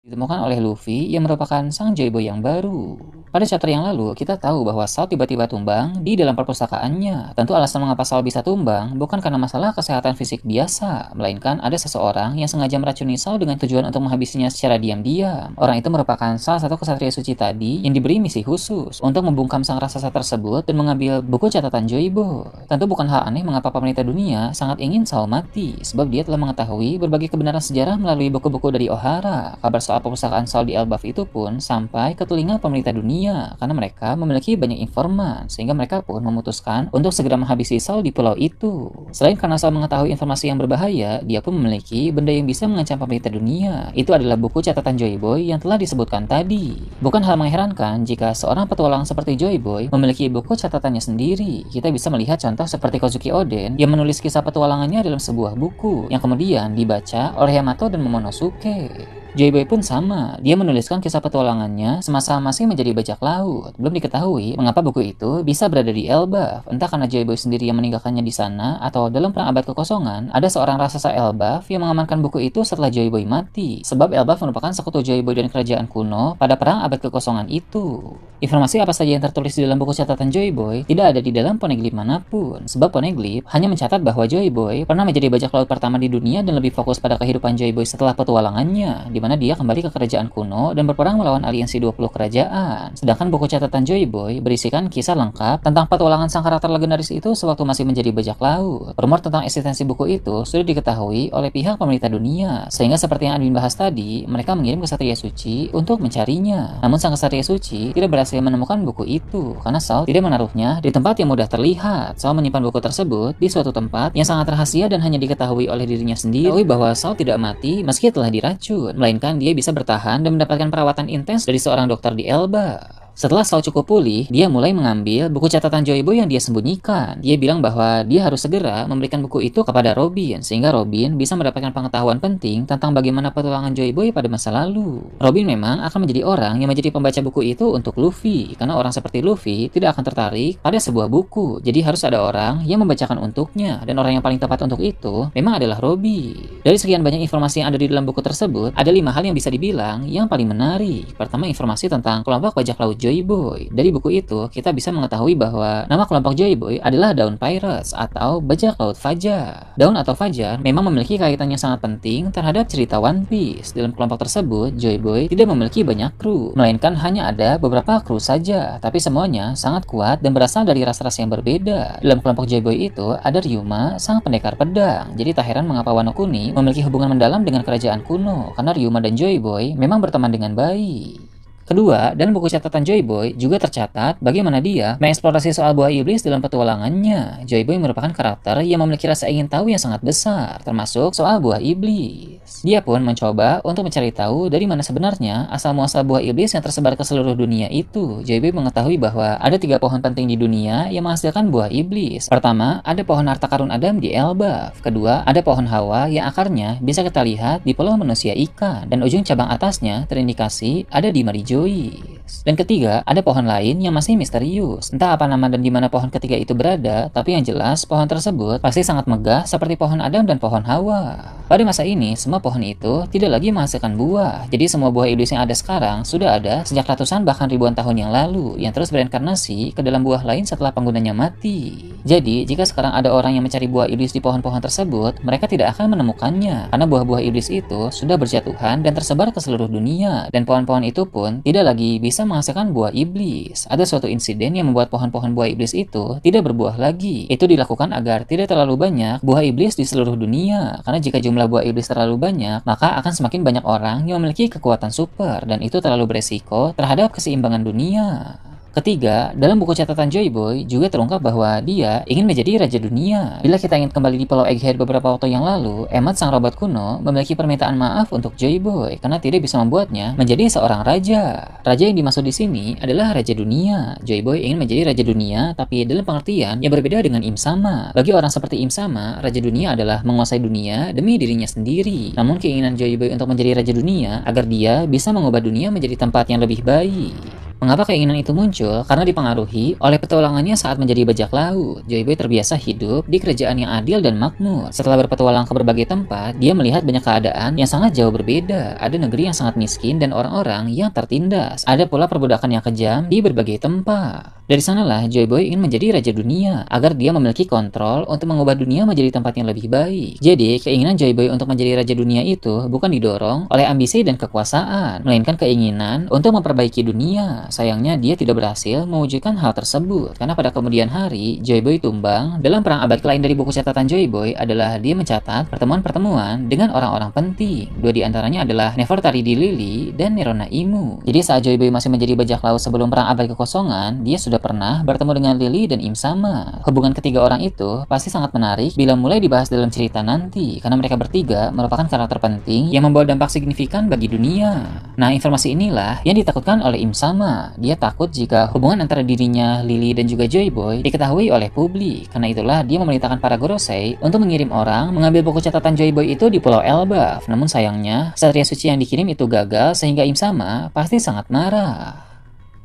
ditemukan oleh Luffy yang merupakan sang Joyboy yang baru. Pada chapter yang lalu, kita tahu bahwa Sal tiba-tiba tumbang di dalam perpustakaannya. Tentu alasan mengapa Sal bisa tumbang bukan karena masalah kesehatan fisik biasa, melainkan ada seseorang yang sengaja meracuni Sal dengan tujuan untuk menghabisinya secara diam-diam. Orang itu merupakan salah satu kesatria suci tadi yang diberi misi khusus untuk membungkam sang raksasa tersebut dan mengambil buku catatan Joyboy. Tentu bukan hal aneh mengapa pemerintah dunia sangat ingin Sal mati, sebab dia telah mengetahui berbagai kebenaran sejarah melalui buku-buku dari Ohara. Kabar soal perpustakaan Sal di Elbaf itu pun sampai ke telinga pemerintah dunia karena mereka memiliki banyak informan, sehingga mereka pun memutuskan untuk segera menghabisi Sal di pulau itu. Selain karena Sal mengetahui informasi yang berbahaya, dia pun memiliki benda yang bisa mengancam pemerintah dunia. Itu adalah buku catatan Joyboy yang telah disebutkan tadi. Bukan hal mengherankan jika seorang petualang seperti Joyboy memiliki buku catatannya sendiri. Kita bisa melihat contoh seperti Kozuki Oden yang menulis kisah petualangannya dalam sebuah buku yang kemudian dibaca oleh Yamato dan Momonosuke. Joyboy pun sama, dia menuliskan kisah petualangannya semasa masih menjadi bajak laut. Belum diketahui mengapa buku itu bisa berada di Elbaf, entah karena Joyboy sendiri yang meninggalkannya di sana, atau dalam perang abad kekosongan, ada seorang raksasa Elbaf yang mengamankan buku itu setelah Joyboy mati. Sebab Elbaf merupakan sekutu Joyboy dan kerajaan kuno pada perang abad kekosongan itu. Informasi apa saja yang tertulis di dalam buku catatan Joyboy tidak ada di dalam poneglyph manapun, sebab poneglyph hanya mencatat bahwa Joyboy pernah menjadi bajak laut pertama di dunia dan lebih fokus pada kehidupan Joyboy setelah petualangannya, di mana dia kembali ke kerajaan kuno dan berperang melawan aliansi 20 kerajaan. Sedangkan buku catatan Joyboy berisikan kisah lengkap tentang petualangan sang karakter legendaris itu sewaktu masih menjadi bajak laut. Rumor tentang eksistensi buku itu sudah diketahui oleh pihak pemerintah dunia, sehingga seperti yang Admin bahas tadi, mereka mengirim kesatria suci untuk mencarinya. Namun sang kesatria suci tidak berhasil menemukan buku itu karena Sal tidak menaruhnya di tempat yang mudah terlihat. Sal menyimpan buku tersebut di suatu tempat yang sangat rahasia dan hanya diketahui oleh dirinya sendiri. Tahu bahwa Sal tidak mati meski telah diracun, melainkan dia bisa bertahan dan mendapatkan perawatan intens dari seorang dokter di Elba. Setelah Sal cukup pulih, dia mulai mengambil buku catatan Joyboy yang dia sembunyikan. Dia bilang bahwa dia harus segera memberikan buku itu kepada Robin, sehingga Robin bisa mendapatkan pengetahuan penting tentang bagaimana petualangan Joyboy pada masa lalu. Robin memang akan menjadi orang yang menjadi pembaca buku itu untuk Luffy, karena orang seperti Luffy tidak akan tertarik pada sebuah buku. Jadi harus ada orang yang membacakan untuknya, dan orang yang paling tepat untuk itu memang adalah Robin. Dari sekian banyak informasi yang ada di dalam buku tersebut, ada 5 hal yang bisa dibilang yang paling menarik. Pertama, informasi tentang kelompok bajak laut Joyboy. Dari buku itu, kita bisa mengetahui bahwa nama kelompok Joyboy adalah Dawn Pirates atau bajak laut fajar. Dawn atau fajar memang memiliki kaitannya sangat penting terhadap cerita One Piece. Dalam kelompok tersebut, Joyboy tidak memiliki banyak kru, melainkan hanya ada beberapa kru saja, tapi semuanya sangat kuat dan berasal dari ras-ras yang berbeda. Dalam kelompok Joyboy itu, ada Ryuma, sang pendekar pedang. Jadi tak heran mengapa Wano Kuni memiliki hubungan mendalam dengan kerajaan kuno, karena Ryuma dan Joyboy memang berteman dengan baik. Kedua, dalam buku catatan Joyboy juga tercatat bagaimana dia mengeksplorasi soal buah iblis dalam petualangannya. Joyboy merupakan karakter yang memiliki rasa ingin tahu yang sangat besar, termasuk soal buah iblis. Dia pun mencoba untuk mencari tahu dari mana sebenarnya asal-muasal buah iblis yang tersebar ke seluruh dunia itu. Joyboy mengetahui bahwa ada 3 pohon penting di dunia yang menghasilkan buah iblis. Pertama, ada pohon harta karun Adam di Elbaf. Kedua, ada pohon Hawa yang akarnya bisa kita lihat di pulau manusia ikan, dan ujung cabang atasnya terindikasi ada di Marijo. Dan ketiga, ada pohon lain yang masih misterius. Entah apa nama dan di mana pohon ketiga itu berada, tapi yang jelas pohon tersebut pasti sangat megah seperti pohon Adam dan pohon Hawa. Pada masa ini, semua pohon itu tidak lagi menghasilkan buah. Jadi semua buah iblis yang ada sekarang sudah ada sejak ratusan bahkan ribuan tahun yang lalu, yang terus bereinkarnasi ke dalam buah lain setelah penggunanya mati. Jadi, jika sekarang ada orang yang mencari buah iblis di pohon-pohon tersebut, mereka tidak akan menemukannya, karena buah-buah iblis itu sudah berjatuhan dan tersebar ke seluruh dunia, dan pohon-pohon itu pun tidak lagi bisa menghasilkan buah iblis. Ada suatu insiden yang membuat pohon-pohon buah iblis itu tidak berbuah lagi. Itu dilakukan agar tidak terlalu banyak buah iblis di seluruh dunia, karena jika jumlah buah iblis terlalu banyak, maka akan semakin banyak orang yang memiliki kekuatan super, dan itu terlalu beresiko terhadap keseimbangan dunia. Ketiga, dalam buku catatan Joyboy juga terungkap bahwa dia ingin menjadi raja dunia. Bila kita ingin kembali di Pulau Egghead beberapa waktu yang lalu, Emmet sang robot kuno memiliki permintaan maaf untuk Joyboy karena tidak bisa membuatnya menjadi seorang raja. Raja yang dimaksud di sini adalah raja dunia. Joyboy ingin menjadi raja dunia, tapi dalam pengertian yang berbeda dengan Im Sama. Bagi orang seperti Im Sama, raja dunia adalah menguasai dunia demi dirinya sendiri. Namun keinginan Joyboy untuk menjadi raja dunia agar dia bisa mengubah dunia menjadi tempat yang lebih baik. Mengapa keinginan itu muncul? Karena dipengaruhi oleh petualangannya saat menjadi bajak laut. Joy Boy terbiasa hidup di kerajaan yang adil dan makmur. Setelah berpetualang ke berbagai tempat, dia melihat banyak keadaan yang sangat jauh berbeda. Ada negeri yang sangat miskin dan orang-orang yang tertindas. Ada pula perbudakan yang kejam di berbagai tempat. Dari sanalah Joy Boy ingin menjadi raja dunia agar dia memiliki kontrol untuk mengubah dunia menjadi tempat yang lebih baik. Jadi, keinginan Joy Boy untuk menjadi raja dunia itu bukan didorong oleh ambisi dan kekuasaan, melainkan keinginan untuk memperbaiki dunia. Sayangnya dia tidak berhasil mewujudkan hal tersebut karena pada kemudian hari Joy Boy tumbang dalam perang abad. Lain dari buku catatan Joy Boy adalah dia mencatat pertemuan-pertemuan dengan orang-orang penting. Dua di antaranya adalah Nefertari di Lili dan Nerona Imu. Jadi saat Joy Boy masih menjadi bajak laut sebelum perang abad kekosongan, dia sudah pernah bertemu dengan Lili dan Im Sama. Hubungan ketiga orang itu pasti sangat menarik bila mulai dibahas dalam cerita nanti karena mereka bertiga merupakan karakter penting yang membawa dampak signifikan bagi dunia. Nah, informasi inilah yang ditakutkan oleh Im Sama. Dia takut jika hubungan antara dirinya, Lili, dan juga Joy Boy diketahui oleh publik. Karena itulah dia memerintahkan para Gorosei untuk mengirim orang mengambil buku catatan Joy Boy itu di Pulau Elbaf. Namun sayangnya, Satria Suci yang dikirim itu gagal sehingga Im Sama pasti sangat marah.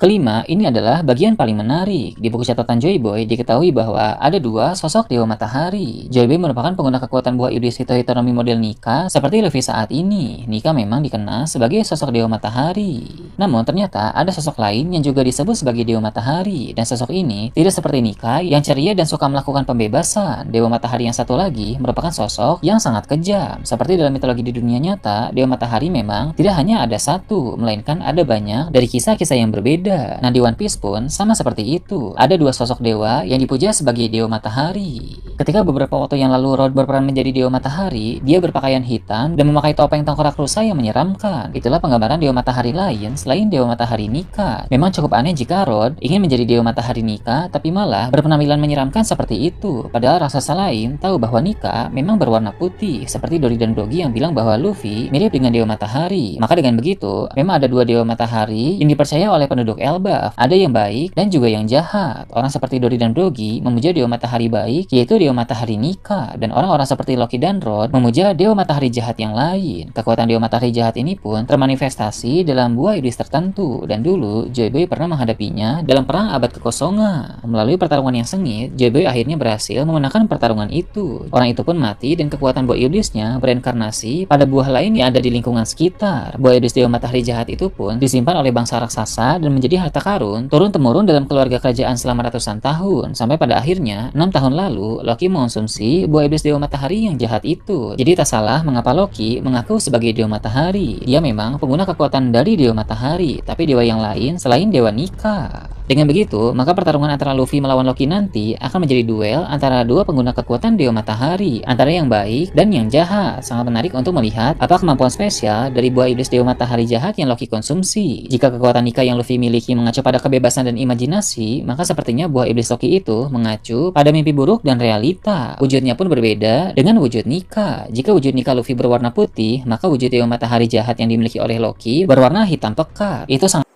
Kelima, ini adalah bagian paling menarik. Di buku catatan Joy Boy diketahui bahwa ada dua sosok Dewa Matahari. Joy Boy merupakan pengguna kekuatan buah iblis Hitohitonomi model Nika seperti Luffy saat ini. Nika memang dikenal sebagai sosok Dewa Matahari. Namun ternyata ada sosok lain yang juga disebut sebagai Dewa Matahari. Dan sosok ini tidak seperti Nika yang ceria dan suka melakukan pembebasan. Dewa Matahari yang satu lagi merupakan sosok yang sangat kejam. Seperti dalam mitologi di dunia nyata, Dewa Matahari memang tidak hanya ada satu, melainkan ada banyak dari kisah-kisah yang berbeda. Nah, di One Piece pun sama seperti itu. Ada dua sosok dewa yang dipuja sebagai Dewa Matahari. Ketika beberapa waktu yang lalu Rod berperan menjadi Dewa Matahari, dia berpakaian hitam dan memakai topeng tengkorak rusa yang menyeramkan. Itulah penggambaran Dewa Matahari lain selain Dewa Matahari Nika. Memang cukup aneh jika Rod ingin menjadi Dewa Matahari Nika, tapi malah berpenampilan menyeramkan seperti itu. Padahal raksasa lain tahu bahwa Nika memang berwarna putih, seperti Dory dan Doggy yang bilang bahwa Luffy mirip dengan Dewa Matahari. Maka dengan begitu, memang ada dua Dewa Matahari yang dipercaya oleh penduduk Elbaf. Ada yang baik dan juga yang jahat. Orang seperti Dory dan Doggy memuja Dewa Matahari baik, yaitu Dewa Matahari Nika, dan orang-orang seperti Loki dan Rod memuja Dewa Matahari jahat yang lain. Kekuatan Dewa Matahari jahat ini pun termanifestasi dalam buah iblis tertentu, dan dulu Joy Boy pernah menghadapinya dalam perang abad kekosongan. Melalui pertarungan yang sengit, Joy Boy akhirnya berhasil memenangkan pertarungan itu. Orang itu pun mati dan kekuatan buah iblisnya bereinkarnasi pada buah lain yang ada di lingkungan sekitar. Buah iblis Dewa Matahari jahat itu pun disimpan oleh bangsa raksasa dan menjadi harta karun turun-temurun dalam keluarga kerajaan selama ratusan tahun, sampai pada akhirnya 6 tahun lalu Loki mengonsumsi buah iblis Dewa Matahari yang jahat itu. Jadi tak salah mengapa Loki mengaku sebagai Dewa Matahari. Dia memang pengguna kekuatan dari Dewa Matahari, tapi dewa yang lain selain Dewa Nika. Dengan begitu, maka pertarungan antara Luffy melawan Loki nanti akan menjadi duel antara dua pengguna kekuatan Dewa Matahari, antara yang baik dan yang jahat. Sangat menarik untuk melihat apa kemampuan spesial dari buah iblis Dewa Matahari jahat yang Loki konsumsi. Jika kekuatan Nika yang Luffy miliki mengacu pada kebebasan dan imajinasi, maka sepertinya buah iblis Loki itu mengacu pada mimpi buruk dan realita. Wujudnya pun berbeda dengan wujud Nika. Jika wujud Nika Luffy berwarna putih, maka wujud Dewa Matahari jahat yang dimiliki oleh Loki berwarna hitam pekat. Itu sangat